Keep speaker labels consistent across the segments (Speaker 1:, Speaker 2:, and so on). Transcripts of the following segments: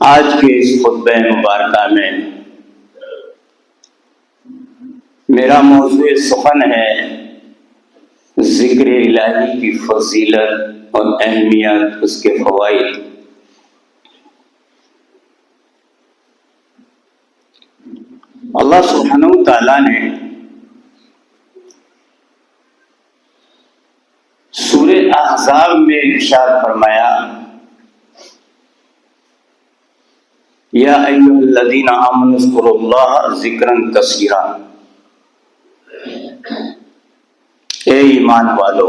Speaker 1: آج کے اس خطبہ مبارکہ میں میرا موضوع سخن ہے ذکر الہی کی فضیلت اور اہمیت، اس کے فوائد۔ اللہ سبحانہ و تعالیٰ نے سورہ احزاب میں ارشاد فرمایا، یا ایھا الذین آمنوا اذکروا اللہ ذکرا کثیرا، اے ایمان والو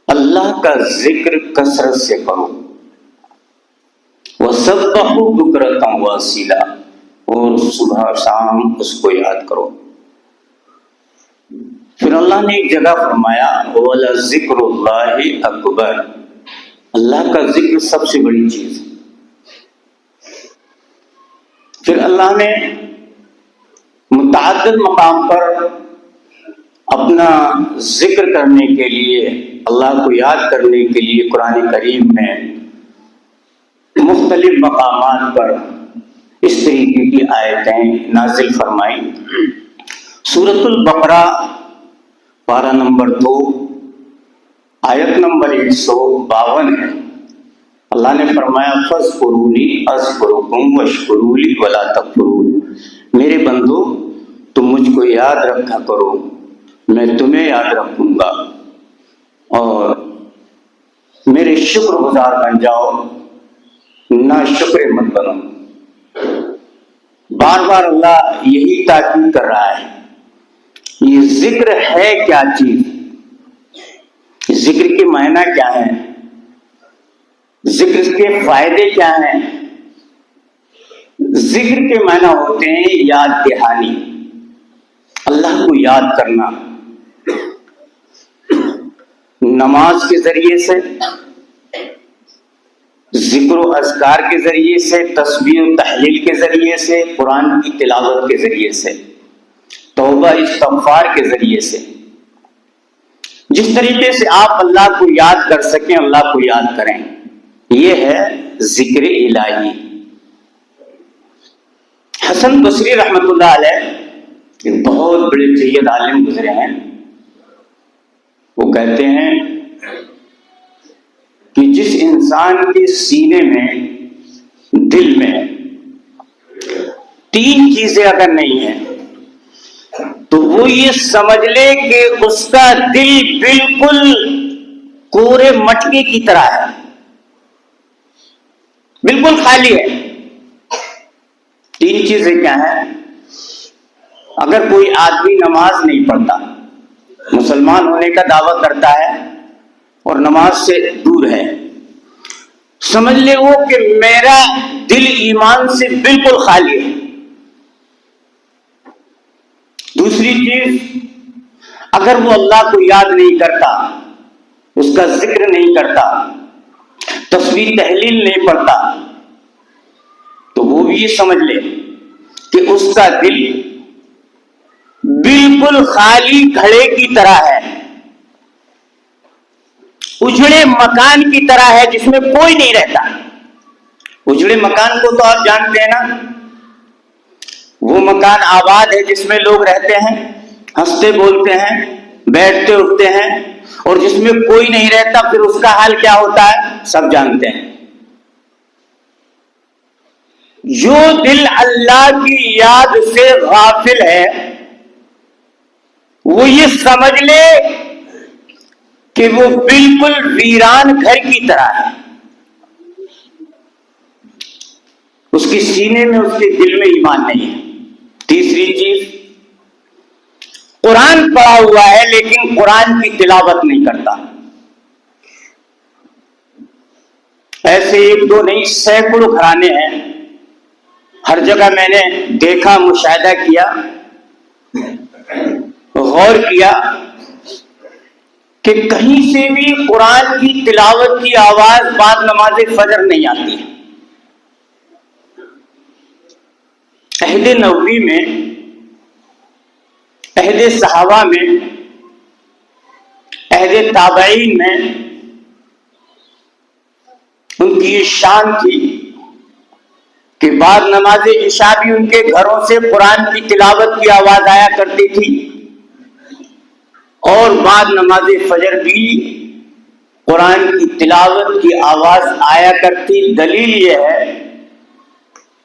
Speaker 1: اللہ کا ذکر کثرت سے کرو، وسبحوا بکرۃ واصیلا، اور صبح شام اس کو یاد کرو۔ پھر اللہ نے ایک جگہ فرمایا وَلَذِکْرُ اللَّهِ اکبر، اللہ کا ذکر سب سے بڑی چیز ہے۔ پھر اللہ نے متعدد مقام پر اپنا ذکر کرنے کے لیے، اللہ کو یاد کرنے کے لیے قرآن کریم میں مختلف مقامات پر اس طریقے کی آیتیں نازل فرمائیں۔ سورۃ البقرہ پارہ نمبر 2 آیت نمبر 152 ہے۔ اللہ نے فرمایا فاذکرونی اذکرکم واشکروا لی ولا تکفرون، میرے بندو تم مجھ کو یاد رکھا کرو، میں تمہیں یاد رکھوں گا، اور میرے شکر گزار بن جاؤ، نہ شکر مت بنو۔ بار بار اللہ یہی تاکید کر رہا ہے۔ یہ ذکر ہے کیا چیز؟ ذکر کے معنی کیا ہیں؟ ذکر کے فائدے کیا ہیں؟ ذکر کے معنی ہوتے ہیں یاد دہانی، اللہ کو یاد کرنا، نماز کے ذریعے سے، ذکر و اذکار کے ذریعے سے، تسبیح و تحلیل کے ذریعے سے، قرآن کی تلاوت کے ذریعے سے، توبہ استغفار کے ذریعے سے۔ جس طریقے سے آپ اللہ کو یاد کر سکیں، اللہ کو یاد کریں، یہ ہے ذکر الہی۔ حسن بصری رحمۃ اللہ علیہ ایک بہت بڑے جید عالم گزرے ہیں۔ وہ کہتے ہیں کہ جس انسان کے سینے میں، دل میں 3 چیزیں اگر نہیں ہیں تو وہ یہ سمجھ لے کہ اس کا دل بالکل کورے مٹکے کی طرح ہے، بالکل خالی ہے۔ 3 چیزیں کیا ہیں؟ اگر کوئی آدمی نماز نہیں پڑھتا، مسلمان ہونے کا دعویٰ کرتا ہے اور نماز سے دور ہے، سمجھ لے وہ کہ میرا دل ایمان سے بالکل خالی ہے۔ دوسری چیز، اگر وہ اللہ کو یاد نہیں کرتا، اس کا ذکر نہیں کرتا، تسبیح تحلیل نہیں پڑھتا، تو وہ بھی یہ سمجھ لے کہ اس کا دل بالکل خالی گھڑے کی طرح ہے، اجڑے مکان کی طرح ہے جس میں کوئی نہیں رہتا۔ اجڑے مکان کو تو آپ جانتے ہیں نا، وہ مکان آباد ہے جس میں لوگ رہتے ہیں، ہنستے بولتے ہیں، بیٹھتے اٹھتے ہیں، اور جس میں کوئی نہیں رہتا پھر اس کا حال کیا ہوتا ہے سب جانتے ہیں۔ جو دل اللہ کی یاد سے غافل ہے وہ یہ سمجھ لے کہ وہ بالکل ویران گھر کی طرح ہے، اس کے سینے میں، اس کے دل میں ایمان نہیں ہے۔ تیسری چیز، قرآن پڑھا ہوا ہے لیکن قرآن کی تلاوت نہیں کرتا۔ ایسے 1 2 نہیں، سینکڑوں گھرانے ہیں، ہر جگہ میں نے دیکھا، مشاہدہ کیا، غور کیا کہ کہیں سے بھی قرآن کی تلاوت کی آواز بعد نماز فجر نہیں آتی۔ عہد نبوی میں، عہد صحابہ میں، عہد تابعین میں ان کی یہ شان تھی کہ بعد نماز عشاء بھی ان کے گھروں سے قرآن کی تلاوت کی آواز آیا کرتی تھی، اور بعد نماز فجر بھی قرآن کی تلاوت کی آواز آیا کرتی۔ دلیل یہ ہے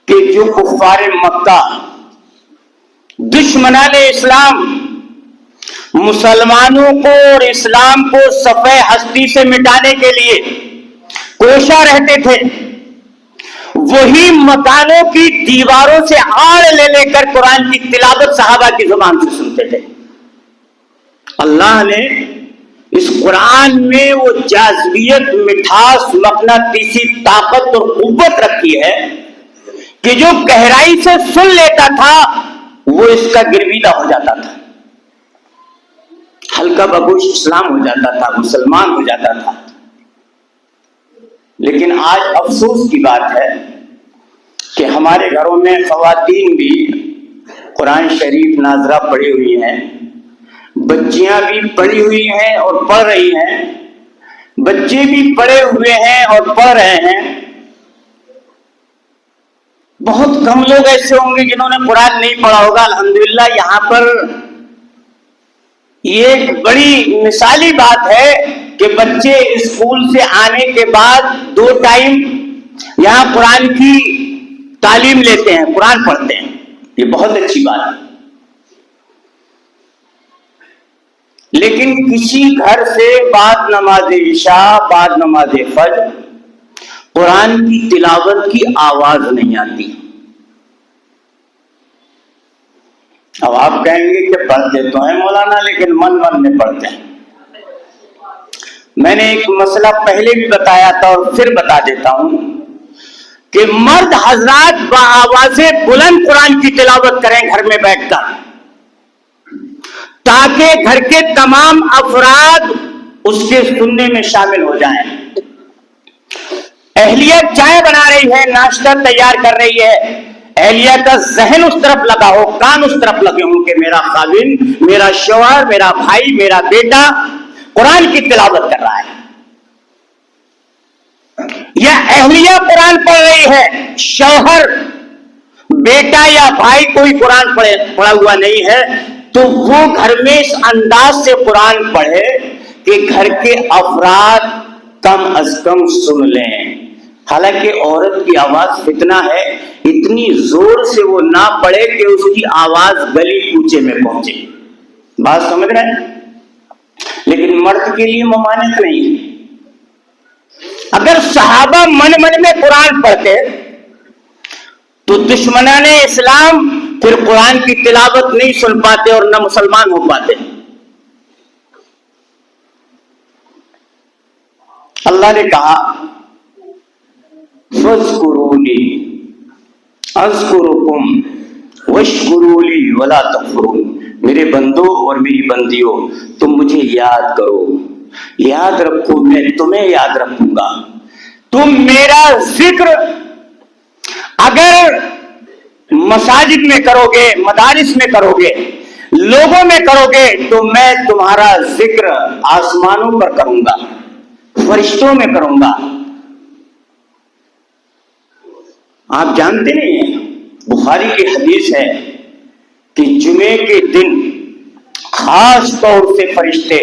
Speaker 1: کہ جو کفار مکہ، دشمنان اسلام، مسلمانوں کو اور اسلام کو صفحہ ہستی سے مٹانے کے لیے کوشاں رہتے تھے، وہی مکانوں کی دیواروں سے آڑ لے لے کر قرآن کی تلاوت صحابہ کی زبان سے سنتے تھے۔ اللہ نے اس قرآن میں وہ جاذبیت، مٹھاس، مقناطیسی طاقت اور قوت رکھی ہے کہ جو گہرائی سے سن لیتا تھا وہ اس کا گرویدہ ہو جاتا تھا، ہلکا بگوش اسلام ہو جاتا تھا، مسلمان ہو جاتا تھا۔ لیکن آج افسوس کی بات ہے کہ ہمارے گھروں میں خواتین بھی قرآن شریف ناظرہ پڑھی ہوئی ہیں، بچیاں بھی پڑھی ہوئی ہیں اور پڑھ رہی ہیں، بچے بھی پڑھے ہوئے ہیں اور پڑھ رہے ہیں۔ بہت کم لوگ ایسے ہوں گے جنہوں نے قرآن نہیں پڑھا ہوگا۔ الحمدللہ یہاں پر یہ ایک بڑی مثالی بات ہے کہ بچے اسکول سے آنے کے بعد 2 ٹائم یہاں قرآن کی تعلیم لیتے ہیں، قرآن پڑھتے ہیں، یہ بہت اچھی بات ہے۔ لیکن کسی گھر سے بعد نماز عشاء، بعد نماز فجر قرآن کی تلاوت کی آواز نہیں آتی۔ اب آپ کہیں گے کہ پڑھتے تو ہیں مولانا لیکن من میں پڑھتے ہیں۔ میں نے ایک مسئلہ پہلے بھی بتایا تھا اور پھر بتا دیتا ہوں کہ مرد حضرات بآواز بلند قرآن کی تلاوت کریں گھر میں بیٹھ کر، تاکہ گھر کے تمام افراد اس کے سننے میں شامل ہو جائیں۔ اہلیہ چائے بنا رہی ہے، ناشتہ تیار کر رہی ہے، اہلیہ کا ذہن اس طرف لگا ہو، کان اس طرف لگے ہوں کہ میرا خاوند، میرا شوہر، میرا بھائی، میرا بیٹا قرآن کی تلاوت کر رہا ہے، یا اہلیہ قرآن پڑھ رہی ہے، شوہر، بیٹا یا بھائی کوئی قرآن پڑھا ہوا نہیں ہے، تو وہ گھر میں اس انداز سے قرآن پڑھے کہ گھر کے افراد کم از کم سن لیں۔ حالانکہ عورت کی آواز فتنہ ہے، اتنی زور سے وہ نہ پڑھے کہ اس کی آواز گلی کوچے میں پہنچے۔ بات سمجھ رہے ہیں؟ لیکن مرد کے لیے ممانعت نہیں ہے۔ اگر صحابہ من میں قرآن پڑھتے تو دشمنان اسلام پھر قرآن کی تلاوت نہیں سن پاتے اور نہ مسلمان ہو پاتے۔ اللہ نے کہا فَاذْكُرُونِي أَذْكُرُكُمْ وَاشْكُرُوا لِي وَلَا تَكْفُرُونِ، میرے بندوں اور میری بندیوں تم مجھے یاد کرو، یاد رکھو، میں تمہیں یاد رکھوں گا۔ تم میرا ذکر اگر مساجد میں کرو گے، مدارس میں کرو گے، لوگوں میں کرو گے، تو میں تمہارا ذکر آسمانوں پر کروں گا، فرشتوں میں کروں گا۔ آپ جانتے نہیں ہیں، بخاری کی حدیث ہے کہ جمعے کے دن خاص طور سے فرشتے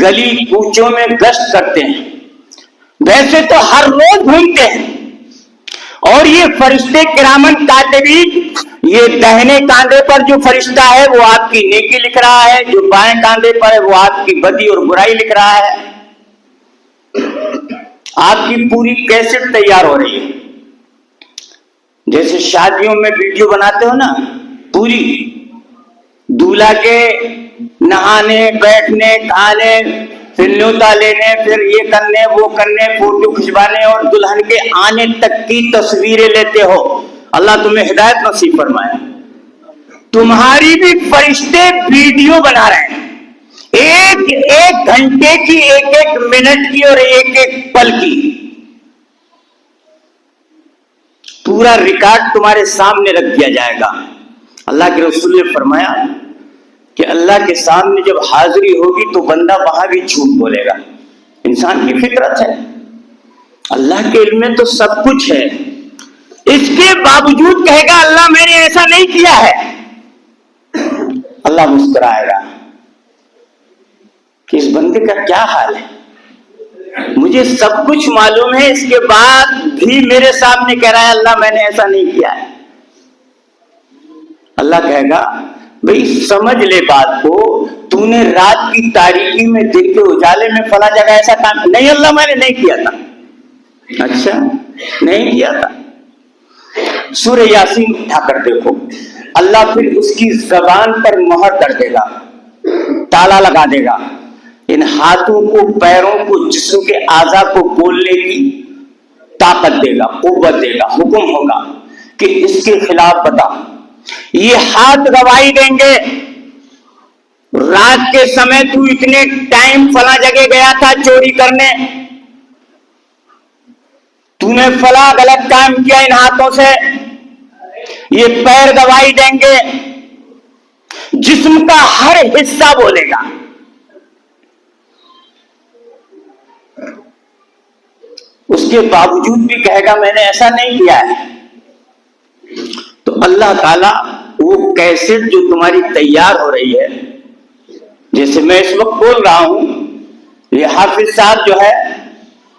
Speaker 1: گلی کوچوں میں گشت کرتے ہیں، ویسے تو ہر روز گھومتے ہیں، اور یہ فرشتے کرامن کاتبین، یہ دہنے کاندھے پر جو فرشتہ ہے وہ آپ کی نیکی لکھ رہا ہے، جو بائیں کاندھے پر ہے وہ آپ کی بدی اور برائی لکھ رہا ہے۔ آپ کی پوری کیسٹ تیار ہو رہی ہے، جیسے شادیوں میں ویڈیو بناتے ہو نا، پوری دولہا کے نہانے، بیٹھنے، کھانے، پھر نیوتا لینے، پھر یہ کرنے، وہ کرنے، فوٹو کھنچوانے اور دلہن کے آنے تک کی تصویریں لیتے ہو۔ اللہ تمہیں ہدایت نصیب فرمائے۔ تمہاری بھی فرشتے ویڈیو بنا رہے ہیں، ایک گھنٹے کی، ایک منٹ کی اور ایک پل کی، پورا ریکارڈ تمہارے سامنے رکھ دیا جائے گا۔ اللہ کے رسول نے فرمایا کہ اللہ کے سامنے جب حاضری ہوگی تو بندہ وہاں بھی جھوٹ بولے گا، انسان کی فطرت ہے۔ اللہ کے علم میں تو سب کچھ ہے، اس کے باوجود کہے گا اللہ میں نے ایسا نہیں کیا ہے، اللہ مسکرائے گا کہ اس بندے کا کیا حال ہے، مجھے سب کچھ معلوم ہے، اس کے بعد بھی میرے سامنے کہہ رہا ہے اللہ میں نے ایسا نہیں کیا ہے۔ اللہ کہے گا بھئی سمجھ لے بات کو، تو نے رات کی تاریکی میں دن کے اجالے میں فلاں جگہ ایسا کام نہیں، اللہ میں نے نہیں کیا تھا۔ اچھا نہیں کیا تھا؟ سورہ یاسین اٹھا کر دیکھو، اللہ پھر اس کی زبان پر مہر کر دے گا، تالا لگا دے گا، ان ہاتھوں کو، پیروں کو، جسم کے اعضاء کو بولنے کی طاقت دے گا، قوت دے گا، حکم ہوگا کہ اس کے خلاف بتا۔ یہ ہاتھ گواہی دیں گے رات کے سمے تو اتنے ٹائم فلاں جگہ گیا تھا چوری کرنے، تو نے فلاں غلط کام کیا ان ہاتھوں سے۔ یہ پیر گواہی دیں گے، جسم کا ہر حصہ بولے گا۔ اس کے باوجود بھی کہے گا میں نے ایسا نہیں کیا ہے۔ تو اللہ تعالیٰ وہ کیسٹ جو تمہاری تیار ہو رہی ہے، جیسے میں اس وقت بول رہا ہوں، یہ حافظ صاحب جو ہے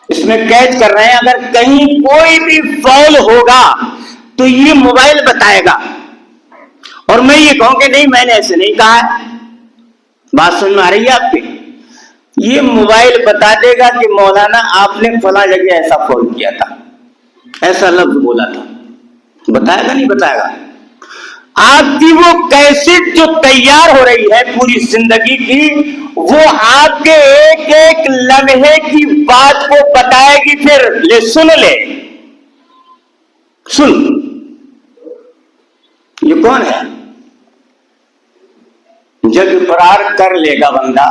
Speaker 1: اس میں کیچ کر رہے ہیں، اگر کہیں کوئی بھی فول ہوگا تو یہ موبائل بتائے گا، اور میں یہ کہوں کہ نہیں میں نے ایسے نہیں کہا ہے۔ بات سن میں آ رہی ہے آپ کی؟ یہ موبائل بتا دے گا کہ مولانا آپ نے فلاں جگہ ایسا فول کیا تھا، ایسا لفظ بولا تھا، بتائے گا نہیں بتائے گا؟ آپ کی وہ کیسٹ جو تیار ہو رہی ہے پوری زندگی کی، وہ آپ کے ایک ایک لمحے کی بات کو بتائے گی۔ پھر لے سن، یہ کون ہے؟ جب اقرار کر لے گا بندہ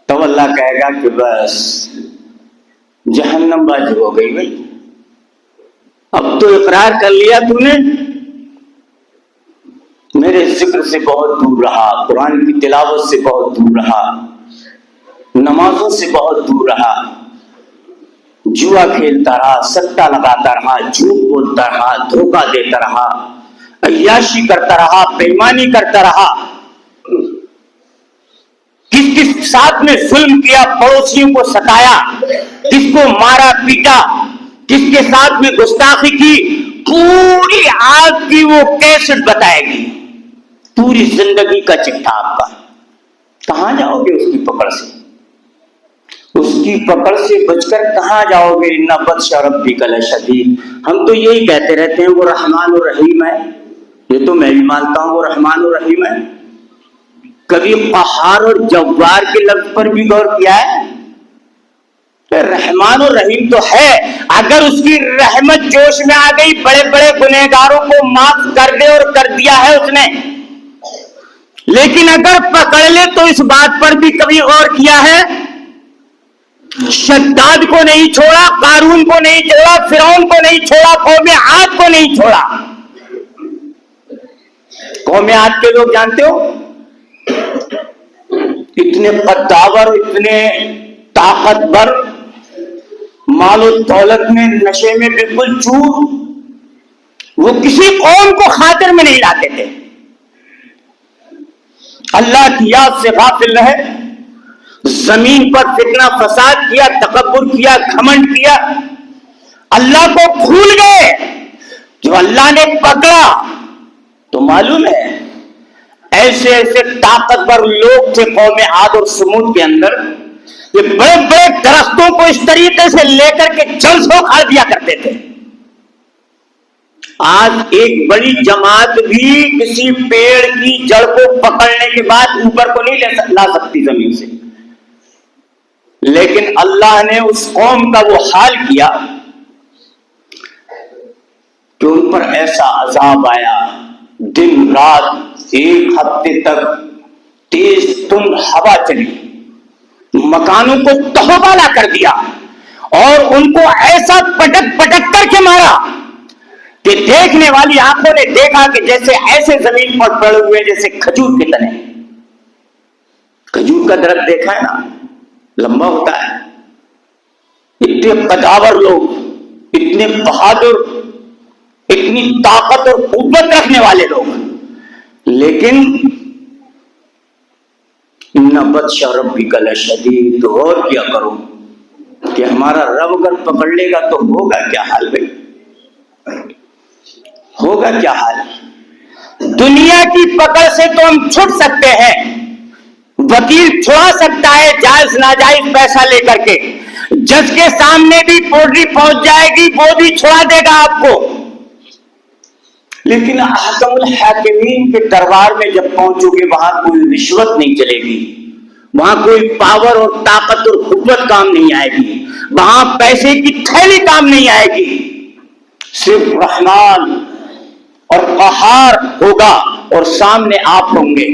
Speaker 1: تو اللہ کہے گا کہ بس جہنم بازی ہو گئی بھائی، اب تو اقرار کر لیا تو نے، میرے ذکر سے بہت دور رہا، قرآن کی تلاوت سے بہت دور رہا، نمازوں سے بہت دور رہا، جوا کھیلتا رہا، سٹا لگاتا رہا، جھوٹ بولتا رہا، دھوکہ دیتا رہا، عیاشی کرتا رہا، بے ایمانی کرتا رہا، کس کس ساتھ میں ظلم کیا، پڑوسیوں کو ستایا، کس کو مارا پیٹا، کس کے ساتھ میں گستاخی کی، پوری آپ کی وہ کیسٹ بتائے گی، پوری زندگی کا چٹھا آپ کا۔ کہاں جاؤ گے اس کی پکڑ سے؟ اس کی پکڑ سے بچ کر کہاں جاؤ گے؟ ان بطش ربک لشدید۔ ہم تو یہی کہتے رہتے ہیں وہ رحمان الرحیم ہے، یہ تو میں بھی مانتا ہوں وہ رحمان الرحیم ہے، کبھی قہار اور جبار کے لفظ پر بھی غور کیا ہے؟ رحمان الرحیم تو ہے، اگر اس کی رحمت جوش میں آ گئی بڑے بڑے گنہگاروں کو معاف کر دے، اور کر دیا ہے اس نے، لیکن اگر پکڑ لے تو اس بات پر بھی کبھی غور کیا ہے؟ شداد کو نہیں چھوڑا، قارون کو نہیں چھوڑا، فرعون کو نہیں چھوڑا، قوم عاد کو نہیں چھوڑا۔ قوم عاد کے لوگ جانتے ہو اتنے قداور، اتنے طاقتور، مال و دولت میں، نشے میں بالکل چور، وہ کسی قوم کو خاطر میں نہیں لاتے تھے، اللہ کی یاد سے غافل رہے، زمین پر فتنہ فساد کیا، تکبر کیا، گھمنڈ کیا، اللہ کو بھول گئے۔ جو اللہ نے پکڑا تو معلوم ہے ایسے ایسے طاقتور لوگ تھے قوم عاد اور سمود کے اندر، یہ بڑے بڑے درختوں کو اس طریقے سے لے کر کے جڑ سے اکھاڑ دیا کرتے تھے۔ آج ایک بڑی جماعت بھی کسی پیڑ کی جڑ کو پکڑنے کے بعد اوپر کو نہیں لا سکتی زمین سے، لیکن اللہ نے اس قوم کا وہ حال کیا کہ ان پر ایسا عذاب آیا، دن رات ایک ہفتے تک تیز تند ہوا چلی، مکانوں کو تہوبالا کر دیا، اور ان کو ایسا پٹک پٹک کر کے مارا کہ دیکھنے والی آنکھوں نے دیکھا کہ جیسے ایسے زمین پر پڑے ہوئے جیسے کھجور کے تنے۔ کھجور کا درخت دیکھا ہے نا، لمبا ہوتا ہے۔ اتنے قداور لوگ، اتنے اتنے بہادر، اتنی طاقت اور قوت رکھنے والے لوگ، لیکن ان بطش ربک لشدید، اور کیا کروں کہ ہمارا رب اگر پکڑ لے گا تو ہوگا کیا حال بھائی، ہوگا کیا حال؟ دنیا کی پکڑ سے تو ہم چھٹ سکتے ہیں، وکیل چھڑا سکتا ہے جائز ناجائز پیسہ لے کر کے، جج کے سامنے بھی پوٹری پہنچ جائے گی، وہ بھی چھڑا دے گا آپ کو، لیکن احکم الحاکمین کے دربار میں جب پہنچو گے وہاں کوئی رشوت نہیں چلے گی، وہاں کوئی پاور اور طاقت اور قوت کام نہیں آئے گی، وہاں پیسے کی تھیلی کام نہیں آئے گی، صرف رحمان اور قہار ہوگا اور سامنے آپ ہوں گے۔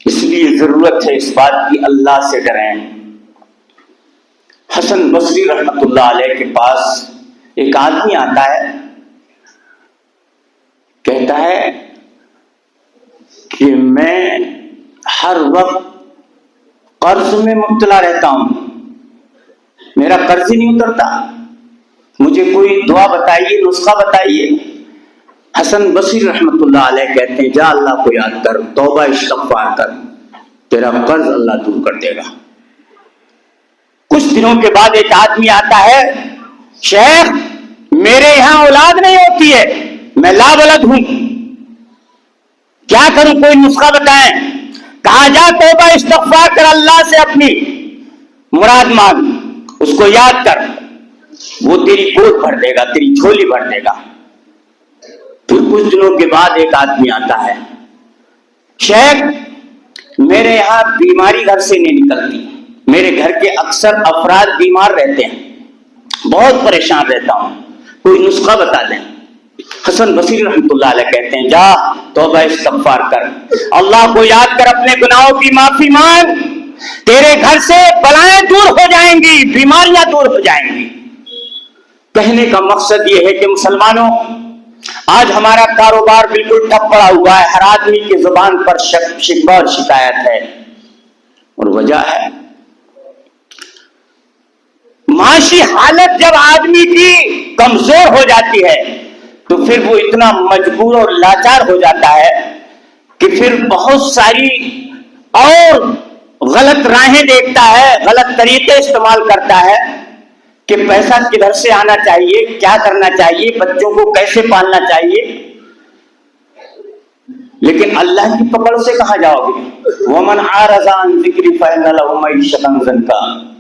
Speaker 1: اس لیے ضرورت ہے اس بات کی، اللہ سے ڈریں۔ حسن بصری رحمت اللہ علیہ کے پاس ایک آدمی آتا ہے، کہتا ہے کہ میں ہر وقت قرض میں مبتلا رہتا ہوں، میرا قرض ہی نہیں اترتا، مجھے کوئی دعا بتائیے، نسخہ بتائیے۔ حسن بصری رحمت اللہ علیہ کہتے ہیں جا اللہ کو یاد کر، توبہ استغفار کر، تیرا قرض اللہ دور کر دے گا۔ کچھ دنوں کے بعد ایک آدمی آتا ہے، شیخ میرے یہاں اولاد نہیں ہوتی ہے، میں لا ولد ہوں، کیا کروں، کوئی نسخہ بتائیں۔ کہا جا توبہ استغفار کر، اللہ سے اپنی مراد مانگ، اس کو یاد کر، وہ تیری گود بھر دے گا، تیری جھولی بھر دے گا۔ پھر کچھ دنوں کے بعد ایک آدمی آتا ہے، شیخ میرے یہاں بیماری گھر سے نہیں نکلتی، میرے گھر کے اکثر افراد بیمار رہتے ہیں، بہت پریشان رہتا ہوں، کوئی نسخہ بتا دیں۔ حسن بصری رحمت اللہ علیہ کہتے ہیں جا توبہ استغفار کر، اللہ کو یاد کر، اپنے گناہوں کی معافی مانگ، تیرے گھر سے بلائیں دور ہو جائیں گی، بیماریاں دور ہو جائیں گی۔ کہنے کا مقصد یہ ہے کہ مسلمانوں، آج ہمارا کاروبار بالکل ٹھپ پڑا ہوا ہے، ہر آدمی کی زبان پر شکوہ اور شکایت ہے، اور وجہ ہے معاشی حالت جب آدمی کی کمزور ہو جاتی ہے تو پھر وہ اتنا مجبور اور لاچار ہو جاتا ہے کہ پھر بہت ساری اور غلط راہیں دیکھتا ہے، غلط طریقے استعمال کرتا ہے کہ پیسہ کدھر سے آنا چاہیے، کیا کرنا چاہیے، بچوں کو کیسے پالنا چاہیے۔ لیکن اللہ کی پکڑ سے کہاں جاؤ گے؟ وَمَنْ عَارَضَ عَنْ ذِكْرِي فَإِنَّ لَهُ مَعِيشَةً ضَنْكًا،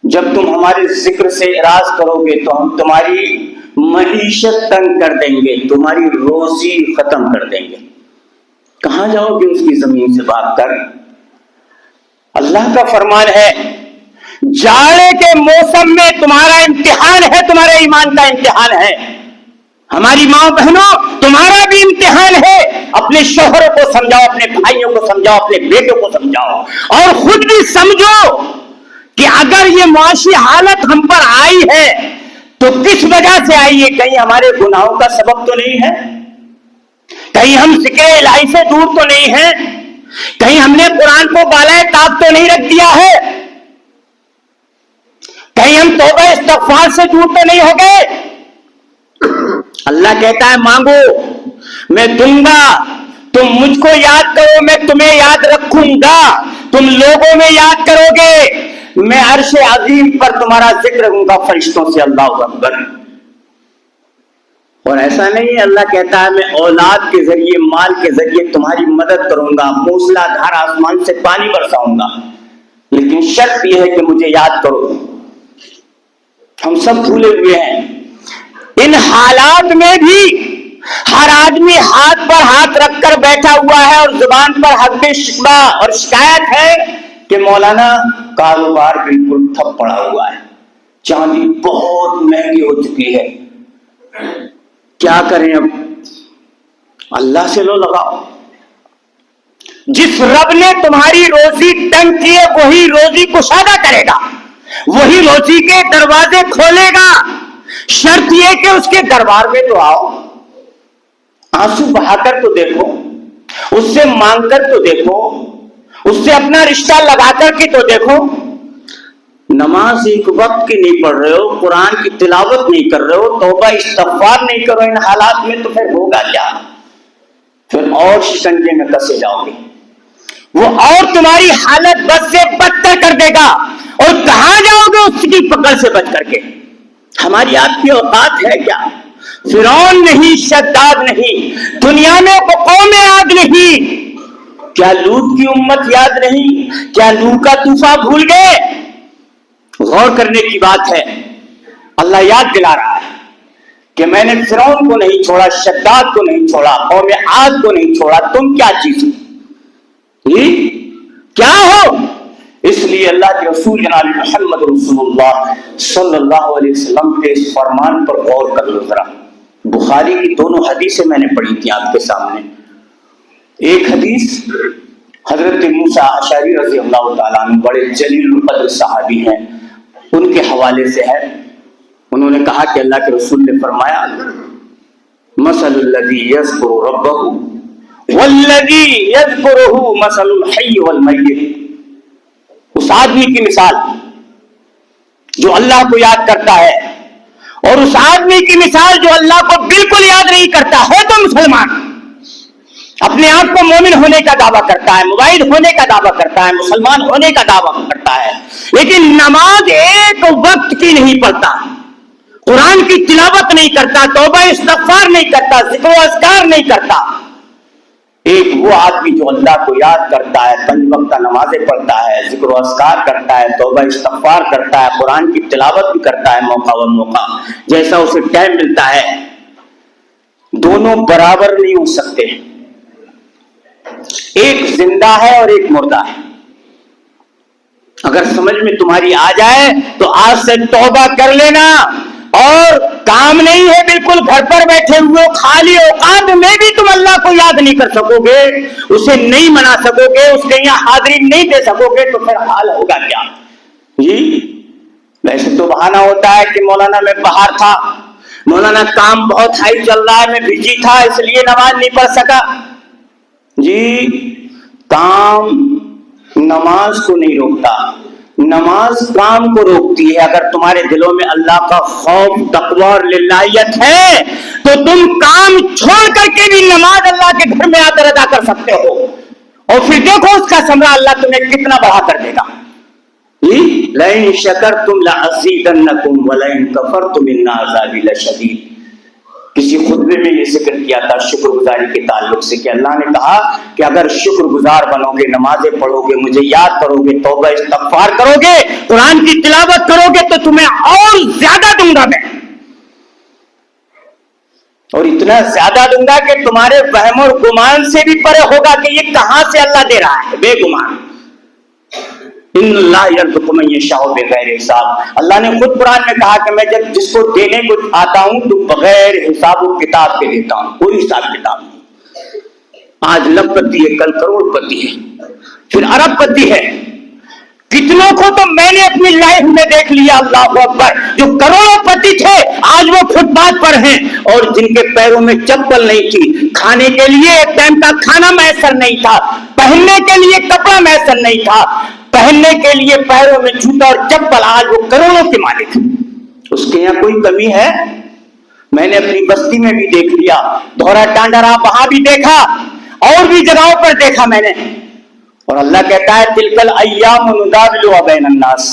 Speaker 1: جب تم ہمارے ذکر سے اعراض کرو گے تو ہم تمہاری معیشت تنگ کر دیں گے، تمہاری روزی ختم کر دیں گے۔ کہاں جاؤ گے اس کی زمین سے بھاگ کر؟ اللہ کا فرمان ہے جاڑے کے موسم میں تمہارا امتحان ہے، تمہارے ایمان کا امتحان ہے۔ ہماری ماں بہنوں تمہارا بھی امتحان ہے، اپنے شوہروں کو سمجھاؤ، اپنے بھائیوں کو سمجھاؤ، اپنے بیٹوں کو سمجھاؤ، اور خود بھی سمجھو کہ اگر یہ معاشی حالت ہم پر آئی ہے تو کس وجہ سے آئی ہے؟ کہیں ہمارے گناہوں کا سبب تو نہیں ہے؟ کہیں ہم ذکر الہی سے دور تو نہیں ہیں؟ کہیں ہم نے قرآن کو بالائے طاق تو نہیں رکھ دیا ہے؟ کہیں ہم توبہ استغفار سے دور تو نہیں ہو گئے؟ اللہ کہتا ہے مانگو میں دوں گا، تم مجھ کو یاد کرو میں تمہیں یاد رکھوں گا، تم لوگوں میں یاد کرو گے، میں عرش عظیم پر تمہارا ذکر کروں گا فرشتوں سے، اللہ اکبر۔ اور ایسا نہیں ہے، اللہ کہتا ہے میں اولاد کے ذریعے، مال کے ذریعے تمہاری مدد کروں گا، موسلا دھار آسمان سے پانی برساؤں گا، لیکن شرط یہ ہے کہ مجھے یاد کرو۔ ہم سب بھولے ہوئے ہیں، ان حالات میں بھی ہر آدمی ہاتھ پر ہاتھ رکھ کر بیٹھا ہوا ہے اور زبان پر حق شکوہ اور شکایت ہے کہ مولانا کاروبار بالکل ٹھپ پڑا ہوا ہے، چاندی بہت مہنگی ہو چکی ہے، کیا کریں اب؟ اللہ سے لو لگاؤ۔ جس رب نے تمہاری روزی تنگ کی ہے وہی روزی کشادہ کرے گا، وہی روزی کے دروازے کھولے گا، شرط یہ کہ اس کے دربار میں تو آؤ، آنسو بہا کر تو دیکھو، اس سے مانگ کر تو دیکھو، اس سے اپنا رشتہ لگا کر کے تو دیکھو۔ نماز ایک وقت کی نہیں پڑھ رہے ہو، قرآن کی تلاوت نہیں کر رہے ہو، توبہ استغفار نہیں کرو ان حالات میں، تو پھر ہوگا کیا؟ پھر اور شکنجے میں کسے جاؤ گے، وہ اور تمہاری حالت بد سے بدتر کر دے گا، اور کہاں جاؤ گے اس کی پکڑ سے بچ کر کے؟ ہماری آپ کی اوقات ہے کیا؟ فرعون نہیں، شداد نہیں، دنیا میں وہ قوم عاد نہیں، کیا لوط کی امت یاد نہیں؟ کیا نوح کا طوفان بھول گئے؟ غور کرنے کی بات ہے۔ اللہ یاد دلا رہا ہے کہ میں نے فرعون کو نہیں چھوڑا، شداد کو نہیں چھوڑا، قوم عاد کو نہیں چھوڑا، تم کیا چیز ہو؟ کیا ہو؟ اس لیے اللہ کے رسول جناب محمد رسول اللہ صلی اللہ علیہ وسلم کے اس فرمان پر غور کر لو ذرا۔ بخاری کی دونوں حدیثیں میں نے پڑھی تھی آپ کے سامنے۔ ایک حدیث حضرت موسیٰ اشعری رضی اللہ تعالیٰ عنہ، بڑے جلیل القدر صحابی ہیں، ان کے حوالے سے ہے۔ انہوں نے کہا کہ اللہ کے رسول نے فرمایا، مثل الذی یذکر ربہ والذی یذکرہ مثل الحی والمیت۔ اس آدمی کی مثال جو اللہ کو یاد کرتا ہے، اور اس آدمی کی مثال جو اللہ کو بالکل یاد نہیں کرتا ہے، تو مسلمان اپنے آپ کو مومن ہونے کا دعویٰ کرتا ہے، موحد ہونے کا دعویٰ کرتا ہے، مسلمان ہونے کا دعویٰ کرتا ہے، لیکن نماز ایک وقت کی نہیں پڑھتا، قرآن کی تلاوت نہیں کرتا، توبہ استغفار نہیں کرتا، ذکر و اذکار نہیں کرتا۔ ایک وہ آدمی جو اللہ کو یاد کرتا ہے، 5 وقت نمازیں پڑھتا ہے، ذکر و اذکار کرتا ہے، توبہ استغفار کرتا ہے، قرآن کی تلاوت بھی کرتا ہے موقع و موقع جیسا اسے ٹائم ملتا ہے، دونوں برابر نہیں ہو سکتے۔ ایک زندہ ہے اور ایک مردہ ہے۔ اگر سمجھ میں تمہاری آ جائے تو آج سے توبہ کر لینا، اور کام نہیں ہے بالکل گھر پر بیٹھے ہوئے خالی اوقات میں بھی تم اللہ کو یاد نہیں کر سکو گے، اسے نہیں منا سکو گے، اس کے یہاں حاضری نہیں دے سکو گے، تو پھر حال ہوگا کیا؟ جی ویسے تو بہانہ ہوتا ہے کہ مولانا میں باہر تھا، مولانا کام بہت ہائی چل رہا ہے، میں بزی تھا اس لیے نماز نہیں پڑھ سکا۔ جی کام نماز کو نہیں روکتا، نماز کام کو روکتی ہے۔ اگر تمہارے دلوں میں اللہ کا خوف، تقوی اور للہیت ہے تو تم کام چھوڑ کر کے بھی نماز اللہ کے گھر میں آ کر ادا کر سکتے ہو، اور پھر دیکھو اس کا ثمرہ اللہ تمہیں کتنا بڑھا کر دے گا۔ لئن شکرتم لازیدنکم ولئن کفرتم ان عذابی لشدید۔ کسی خطبے میں یہ ذکر کیا تھا شکر گزاری کے تعلق سے کہ اللہ نے کہا کہ اگر شکر گزار بنو گے، نمازیں پڑھو گے، مجھے یاد کرو گے، توبہ استغفار کرو گے، قرآن کی تلاوت کرو گے، تو تمہیں اور زیادہ دوں گا میں، اور اتنا زیادہ دوں گا کہ تمہارے وہم اور گمان سے بھی پرے ہوگا کہ یہ کہاں سے اللہ دے رہا ہے، بے گمان۔ ان اللہ یرزق من یشاء بغیر حساب۔ اللہ نے خود قرآن میں کہا کہ میں جب جس کو دینے کو آتا ہوں تو بغیر حساب و کتاب کے دیتا ہوں، کوئی حساب کتاب نہیں۔ آج لکھ پتی ہے، کل کروڑ پتی ہے، پھر ارب پتی ہے۔ کتنوں کو تو میں نے اپنی لائف میں دیکھ لیا، اللہ اکبر، جو کروڑوں پتی تھے آج وہ فٹ پاتھ پر ہیں، اور جن کے پیروں میں چپل نہیں تھی، کھانے کے لیے ایک ٹائم کا کھانا میسر نہیں تھا، پہننے کے لیے کپڑا میسر نہیں تھا، پہننے کے لیے پیروں میں جوتا اور چپل، آج وہ کروڑوں کے مالک۔ اس کے یہاں کوئی کمی ہے؟ میں نے اپنی بستی میں بھی دیکھ لیا، دھورا ٹانڈرا وہاں بھی دیکھا، اور بھی جگہوں پر دیکھا میں نے، اور اللہ کہتا ہے تلک الایام نداولها بین الناس۔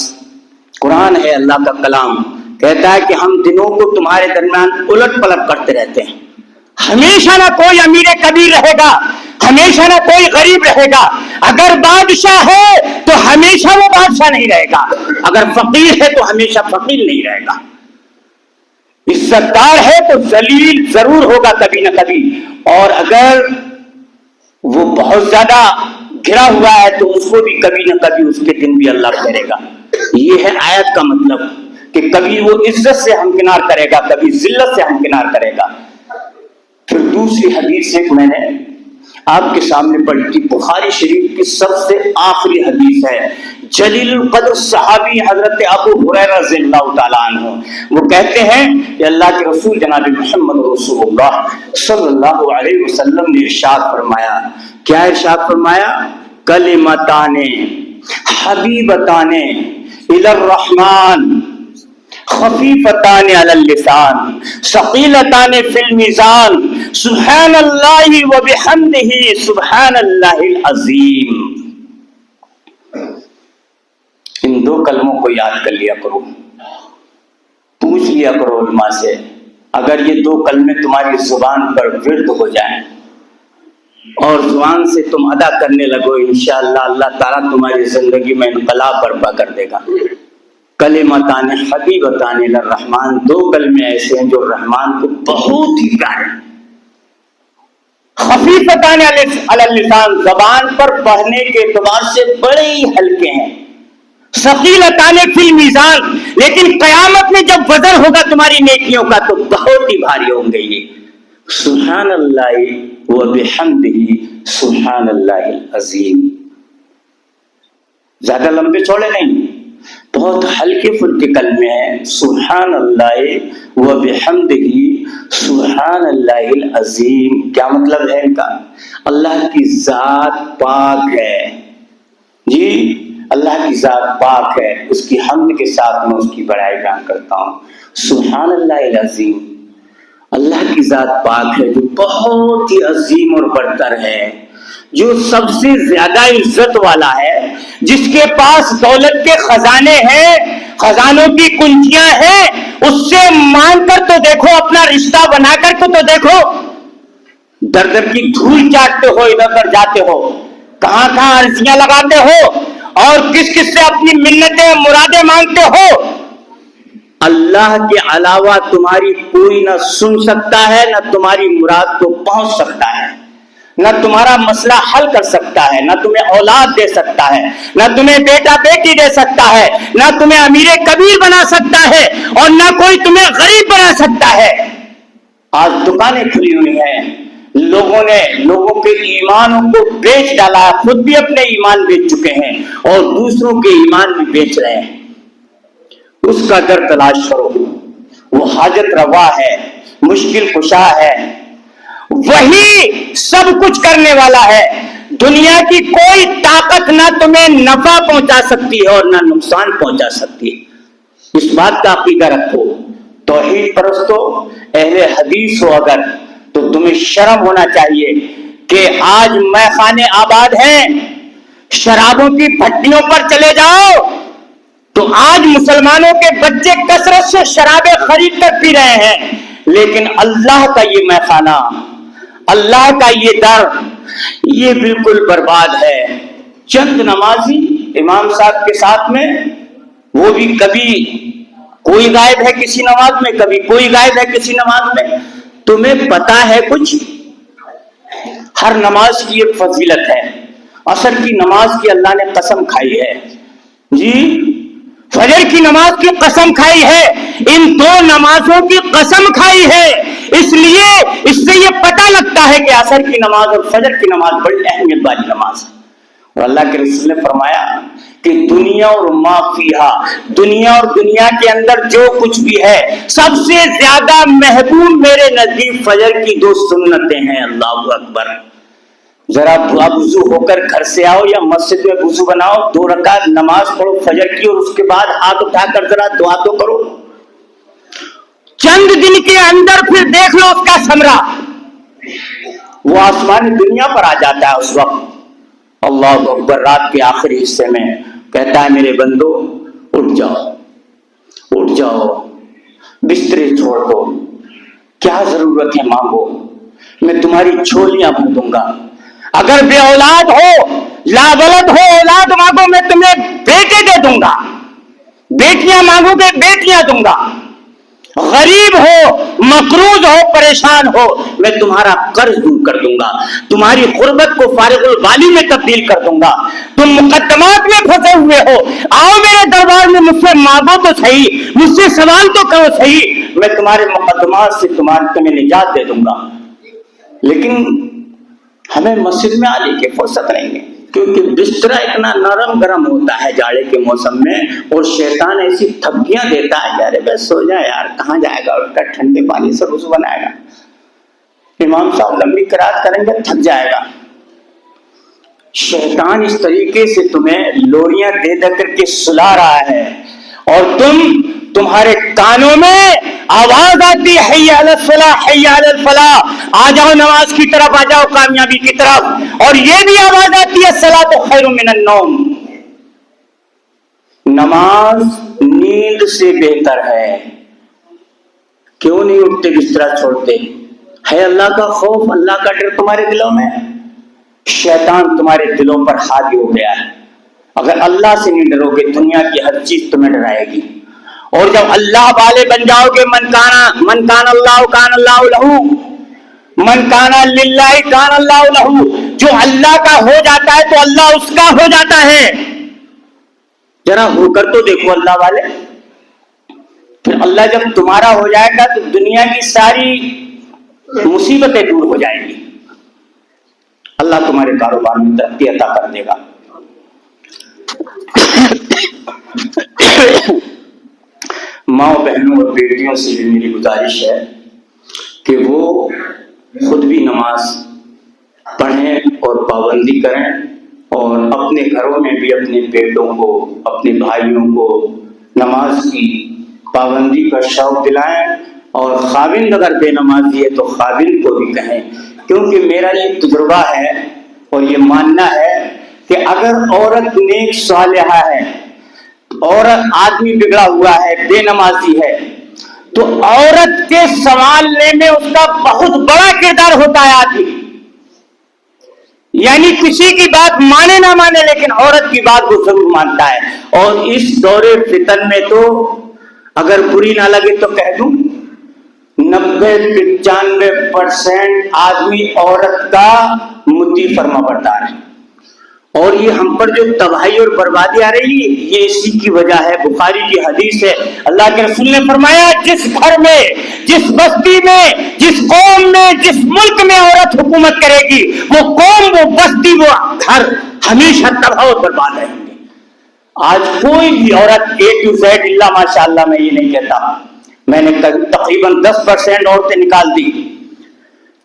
Speaker 1: قرآن ہے اللہ کا کلام، کہتا ہے کہ ہم دنوں کو تمہارے درمیان الٹ پلٹ کرتے رہتے ہیں۔ ہمیشہ نہ کوئی امیر کبیر رہے گا، ہمیشہ نہ کوئی غریب رہے گا۔ اگر بادشاہ ہے تو ہمیشہ وہ بادشاہ نہیں رہے گا، اگر فقیر ہے تو ہمیشہ فقیر نہیں رہے گا، عزت دار ہے تو ذلیل ضرور ہوگا کبھی نہ کبھی، اور اگر وہ بہت زیادہ گھرا ہوا ہے تو اس کو بھی کبھی نہ کبھی اس کے دن بھی اللہ کرے گا۔ یہ ہے آیت کا مطلب کہ کبھی وہ عزت سے ہمکنار کرے گا، کبھی ذلت سے ہمکنار کرے گا۔ پھر دوسری حدیث ایک میں نے آپ کے سامنے پڑھی تھی، بخاری شریف کی سب سے آخری حدیث ہے، جلیل القدر صحابی حضرت ابو ہریرہ رضی اللہ تعالیٰ عنہ، وہ کہتے ہیں کہ اللہ کے رسول جناب محمد رسول اللہ صلی اللہ علیہ وسلم نے ارشاد فرمایا۔ کیا ارشاد فرمایا؟ کلمتان حبیبتان الی الرحمن خفیفتان علی اللسان ثقیلتان فی المیزان سبحان اللہ و بحمدہ سبحان اللہ العظیم. ان دو کلموں کو یاد کر لیا کرو، پوچھ لیا کرو علماء سے. اگر یہ دو کلمے تمہاری زبان پر ورد ہو جائیں اور زبان سے تم ادا کرنے لگو، انشاءاللہ اللہ تعالیٰ تمہاری زندگی میں انقلاب برپا کر دے گا. کلمتان حبیبتان الی الرحمن، دو کلمے ایسے ہیں جو رحمان کو بہت ہی پیارے. خفیفتان علی اللسان، زبان پر پڑھنے کے اعتبار سے بڑے ہی ہلکے ہیں. ثقیلتان فی المیزان، لیکن قیامت میں جب وزن ہوگا تمہاری نیکیوں کا تو بہت ہی بھاری ہوں گے یہ. سبحان اللہ و بحمدہ سبحان اللہ العظیم. زیادہ لمبے چوڑے نہیں، بہت ہلکے پھلکے کلمے ہیں. سبحان اللہ و بحمدہ سبحان اللہ العظیم. کیا مطلب ہے ان کا؟ اللہ کی ذات پاک ہے جی، اللہ کی ذات پاک ہے، اس کی حمد کے ساتھ میں اس کی بڑائی بیان کرتا ہوں. سبحان اللہ العظیم، اللہ کی ذات پاک ہے جو بہت ہی عظیم اور برتر ہے، جو سب سے زیادہ عزت والا ہے، جس کے پاس دولت کے خزانے ہیں، خزانوں کی کنجیاں ہیں. اس سے مانگ کر تو دیکھو، اپنا رشتہ بنا کر تو دیکھو. در در کی دھول چاٹتے ہو، ادھر ادھر جاتے ہو، کہاں کہاں عرضیاں لگاتے ہو اور کس کس سے اپنی منتیں مرادیں مانگتے ہو. اللہ کے علاوہ تمہاری کوئی نہ سن سکتا ہے، نہ تمہاری مراد کو پہنچ سکتا ہے، نہ تمہارا مسئلہ حل کر سکتا ہے، نہ تمہیں اولاد دے سکتا ہے، نہ تمہیں بیٹا بیٹی دے سکتا ہے، نہ تمہیں امیر کبیر بنا سکتا ہے، اور نہ کوئی تمہیں غریب بنا سکتا ہے. آج دکانیں کھلی ہوئی ہیں، لوگوں نے لوگوں کے ایمانوں کو بیچ ڈالا ہے، خود بھی اپنے ایمان بیچ چکے ہیں اور دوسروں کے ایمان بھی بیچ رہے ہیں. اس کا در تلاش کرو، وہ حاجت روا ہے، مشکل کشا ہے، وہی سب کچھ کرنے والا ہے. دنیا کی کوئی طاقت نہ تمہیں نفع پہنچا سکتی ہے اور نہ نقصان پہنچا سکتی ہے. اس بات کا عقیدہ رکھو. توحید پرستو، اہل حدیث ہو اگر، تو تمہیں شرم ہونا چاہیے کہ آج میخانے آباد ہیں، شرابوں کی بھٹیوں پر چلے جاؤ تو آج مسلمانوں کے بچے کثرت سے شرابیں خرید کر پی رہے ہیں، لیکن اللہ کا یہ میخانہ، اللہ کا یہ در، یہ بالکل برباد ہے. چند نمازی امام صاحب کے ساتھ میں، وہ بھی کبھی کوئی غائب ہے کسی نماز میں، کبھی کوئی غائب ہے کسی نماز میں. تمہیں پتا ہے کچھ؟ ہر نماز کی ایک فضیلت ہے. عصر کی نماز کی اللہ نے قسم کھائی ہے جی، فجر کی نماز کی قسم کھائی ہے، ان دو نمازوں کی قسم کھائی ہے. اس لیے اس سے یہ پتہ لگتا ہے کہ عصر کی نماز اور فجر کی نماز بڑی اہمیت والی نماز ہے. اور اللہ کے رسول نے فرمایا کہ دنیا اور ما فیہا، دنیا اور دنیا کے اندر جو کچھ بھی ہے، سب سے زیادہ محبوب میرے نزدیک فجر کی دو سنتیں ہیں. اللہ اکبر. ذرا وضو ہو کر گھر سے آؤ یا مسجد میں وضو بناؤ، 2 رکعت نماز پڑھو فجر کی، اور اس کے بعد ہاتھ اٹھا کر ذرا دعا تو کرو. چند دن کے اندر پھر دیکھ لو اس کا ثمرہ، وہ آسمان دنیا پر آ جاتا ہے. اس وقت اللہ اکبر، رات کے آخری حصے میں کہتا ہے میرے بندو اٹھ جاؤ، اٹھ جاؤ، بسترے چھوڑ دو، کیا ضرورت ہے مانگو، میں تمہاری جھولیاں بھر دوں گا. اگر بے اولاد ہو، لاولد ہو، اولاد مانگو میں تمہیں بیٹے دے دوں گا، بیٹیاں مانگو گے بیٹیاں دوں گا. غریب ہو، مقروض ہو، پریشان ہو، میں تمہارا قرض دور کر دوں گا، تمہاری غربت کو فارغ البالی میں تبدیل کر دوں گا. تم مقدمات میں پھنسے ہوئے ہو، آؤ میرے دربار میں، مجھ سے مانگو تو صحیح، مجھ سے سوال تو کرو صحیح، میں تمہارے مقدمات سے تمہیں نجات دے دوں گا. لیکن ہمیں مسجد میں آنے کی فرصت نہیں ہے، کیونکہ بستر اتنا نرم گرم ہوتا ہے جاڑے کے موسم میں، اور شیطان ایسی تھپکیاں دیتا ہے کہ ارے بس سو جائے یار، کہاں جائے گا، اٹھ کر ٹھنڈے پانی سے وضو بنائے گا. امام صاحب لمبی قرات کریں گے، تھک جائے گا. شیطان اس طریقے سے تمہیں لوریاں دے دے کر کے سلا رہا ہے اور تمہارے کانوں میں آواز آتی ہے حی علی الصلاح حی علی الفلاح، آ جاؤ نماز کی طرف، آ جاؤ کامیابی کی طرف، اور یہ بھی آواز آتی ہے الصلاۃ خیر من النوم، نماز نیند سے بہتر ہے۔ کیوں نہیں اٹھتے بستر چھوڑتے؟ ہے اللہ کا خوف، اللہ کا ڈر تمہارے دلوں میں؟ شیطان تمہارے دلوں پر حاوی ہو گیا ہے۔ اگر اللہ سے نہیں ڈرو گے دنیا کی ہر چیز تمہیں ڈرائے گی، اور جب اللہ والے بن جاؤ گے من کان اللہ کان اللہ لہو، من کان للہ کان اللہ لہو، جو اللہ کا ہو جاتا ہے تو اللہ اس کا ہو جاتا ہے۔ ذرا ہو کر تو دیکھو اللہ والے، پھر اللہ جب تمہارا ہو جائے گا تو دنیا کی ساری مصیبتیں دور ہو جائیں گی، اللہ تمہارے کاروبار میں ترقی عطا کر دے گا۔ ماں بہنوں اور بیٹیوں سے بھی میری گزارش ہے کہ وہ خود بھی نماز پڑھیں اور پابندی کریں، اور اپنے گھروں میں بھی اپنے بیٹوں کو، اپنے بھائیوں کو نماز کی پابندی کا شوق دلائیں، اور خاوند اگر بے نمازی ہے تو خاوند کو بھی کہیں، کیونکہ میرا یہ تجربہ ہے اور یہ ماننا ہے کہ اگر عورت نیک صالحہ ہے، عورت آدمی بگڑا ہوا ہے، بے نمازی ہے، تو عورت کے سنبھالنے میں اس کا بہت بڑا کردار ہوتا ہے آدمی، یعنی کسی کی بات مانے نہ مانے لیکن عورت کی بات کو ضرور مانتا ہے۔ اور اس دور فتن میں تو اگر بری نہ لگے تو کہہ دوں 90-95% آدمی عورت کا مطیع فرما بردار ہے، اور یہ ہم پر جو تباہی اور بربادی آ رہی ہے یہ اسی کی وجہ ہے۔ بخاری کی حدیث ہے، اللہ کے رسول نے فرمایا جس گھر میں، جس بستی میں، جس قوم میں، جس ملک میں عورت حکومت کرے گی، وہ قوم، وہ بستی، وہ گھر ہمیشہ تباہ اور برباد رہیں گے۔ آج کوئی بھی عورت A to Z اللہ ماشاءاللہ میں یہ نہیں کہتا، میں نے تقریباً 10% عورتیں نکال دی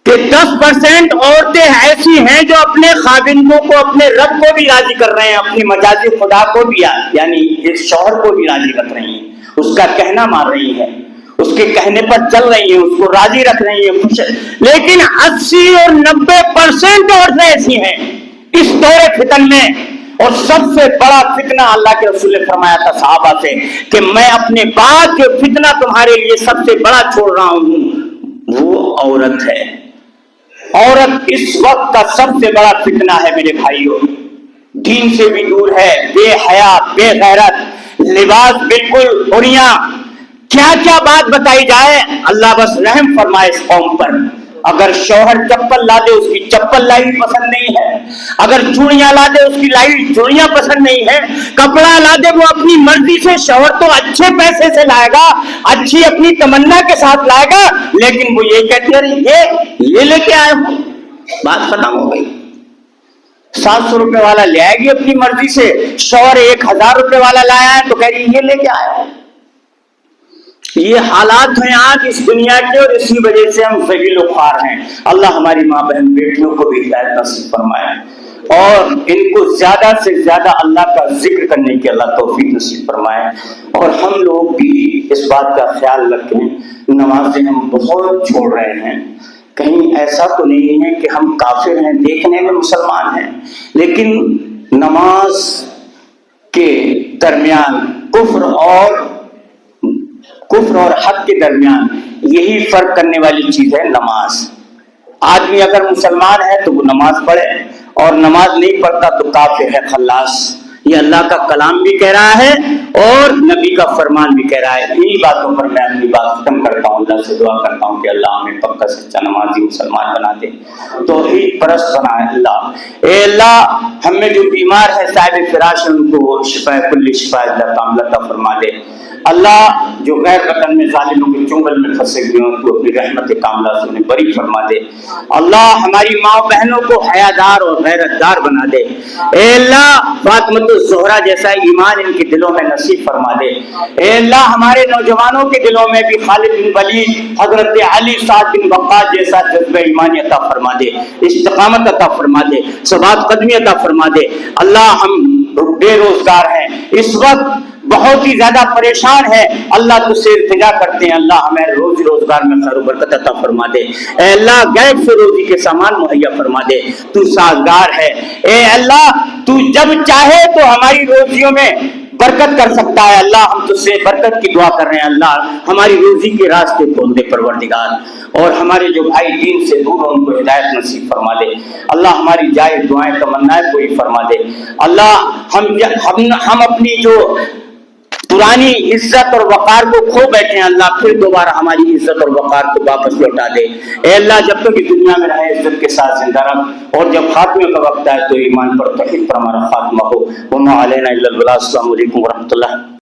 Speaker 1: کہ 10% عورتیں ایسی ہیں جو اپنے خاوندوں کو، اپنے رب کو بھی راضی کر رہے ہیں، اپنے مجازی خدا کو بھی، یعنی اس شوہر کو بھی راضی رکھ رہی ہیں، اس کا کہنا مان رہی ہیں، اس کے کہنے پر چل رہی ہیں، اس کو راضی رکھ رہی ہیں، خوش۔ لیکن 80 اور 90% عورتیں ایسی ہیں اس دور فتن میں، اور سب سے بڑا فتنہ اللہ کے رسول نے فرمایا تھا صحابہ سے کہ میں اپنے بعد جو فتنہ تمہارے لیے سب سے بڑا چھوڑ رہا ہوں وہ عورت ہے۔ عورت اس وقت کا سب سے بڑا فتنہ ہے میرے بھائیوں، دین سے بھی دور ہے، بے حیا، بے غیرت، لباس بالکل اڑیاں، کیا کیا بات بتائی جائے، اللہ بس رحم فرمائے اس قوم پر۔ اگر شوہر چپل لا دے اس کی چپل لائی پسند نہیں ہے، اگر چوڑیاں لا دے اس کی لائی چوڑیاں پسند نہیں ہے، کپڑا لا دے وہ اپنی مرضی سے، شوہر تو اچھے پیسے سے لائے گا، اچھی اپنی تمنا کے ساتھ لائے گا، لیکن وہ یہ کہتے ہیں یہ لے کے آئے ہو، بات ختم ہو گئی۔ 700 روپے والا لے آئے گی اپنی مرضی سے، شوہر 1000 روپے والا لایا ہے تو کہہ رہی یہ لے کے آیا ہو۔ یہ حالات ہیں آج اس دنیا کے، اور اسی وجہ سے ہم ذلیل و خوار ہیں۔ اللہ ہماری ماں بہن بیٹیوں کو بھی ہدایت نصیب فرمائے، اور ان کو زیادہ سے زیادہ اللہ کا ذکر کرنے کی اللہ توفیق نصیب فرمائے، اور ہم لوگ بھی اس بات کا خیال رکھیں نمازیں ہم بہت چھوڑ رہے ہیں۔ کہیں ایسا تو نہیں ہے کہ ہم کافر ہیں، دیکھنے میں مسلمان ہیں، لیکن نماز کے درمیان کفر اور حق کے درمیان یہی فرق کرنے والی چیز ہے نماز۔ آدمی اگر مسلمان ہے تو وہ نماز پڑھے، اور نماز نہیں پڑھتا تو کافر ہے، خلاص۔ یہ اللہ کا کلام بھی کہہ رہا ہے اور نبی کا فرمان بھی کہہ رہا ہے۔ انہی باتوں پر میں اپنی بات ختم کرتا ہوں، اللہ سے دعا کرتا ہوں کہ اللہ ہمیں پکا سچا نمازی مسلمان بنا دے، توحید پرست بنائے۔ اللہ اے اللہ ہم میں جو بیمار ہے صاحب فراش ان کو شفا کل شفا اللہ کاملہ فرما دے۔ اللہ جو غیر وطن میں ظالموں کے چنگل میں پھنسے ہوئے ہیں تو اپنی رحمت کاملہ سے انہیں بری فرما دے. اللہ ہماری ماں بہنوں کو حیادار اور غیرت دار بنا دے. اے اللہ فاطمۃ الزہرا جیسا ایمان ان کے دلوں میں نصیب فرما دے. اے اللہ ہمارے نوجوانوں کے دلوں میں بھی خالد بن ولید، حضرت علی، سعد بن وقاص جیسا جذبہ ایمانی عطا فرما دے، استقامت عطا فرما دے، ثبات قدمی عطا فرما دے. اللہ ہم بے روزگار ہیں، اس وقت بہت ہی زیادہ پریشان ہے. اللہ تجھ سے التجا کرتے ہیں، اللہ ہمیں روزی روزگار میں خیر و برکت عطا فرما دے. اے اللہ غیب سے روزی کے سامان مہیا فرما دے، تو سازگار ہے. اے اللہ تو جب چاہے تو ہماری روزیوں میں برکت کر سکتا ہے. اللہ ہم تجھ سے برکت کی دعا کر رہے ہیں، اللہ ہماری روزی کے راستے کھول دے پروردگار. اور ہمارے جو بھائی دین سے دور ہیں ان کو ہدایت نصیب فرما دے. اللہ ہماری جائز دعائیں تمنائیں پوری فرما دے. اللہ ہم اپنی جو پرانی عزت اور وقار کو کھو بیٹھے ہیں، اللہ پھر دوبارہ ہماری عزت اور وقار کو واپس لوٹا دے. اے اللہ جب تک دنیا میں رہے عزت کے ساتھ زندہ رکھ، اور جب خاتمے کا وقت آئے تو ایمان پر توحید پر ہمارا خاتمہ ہو. وما علینا الا البلاغ. السلام علیکم ورحمۃ اللہ.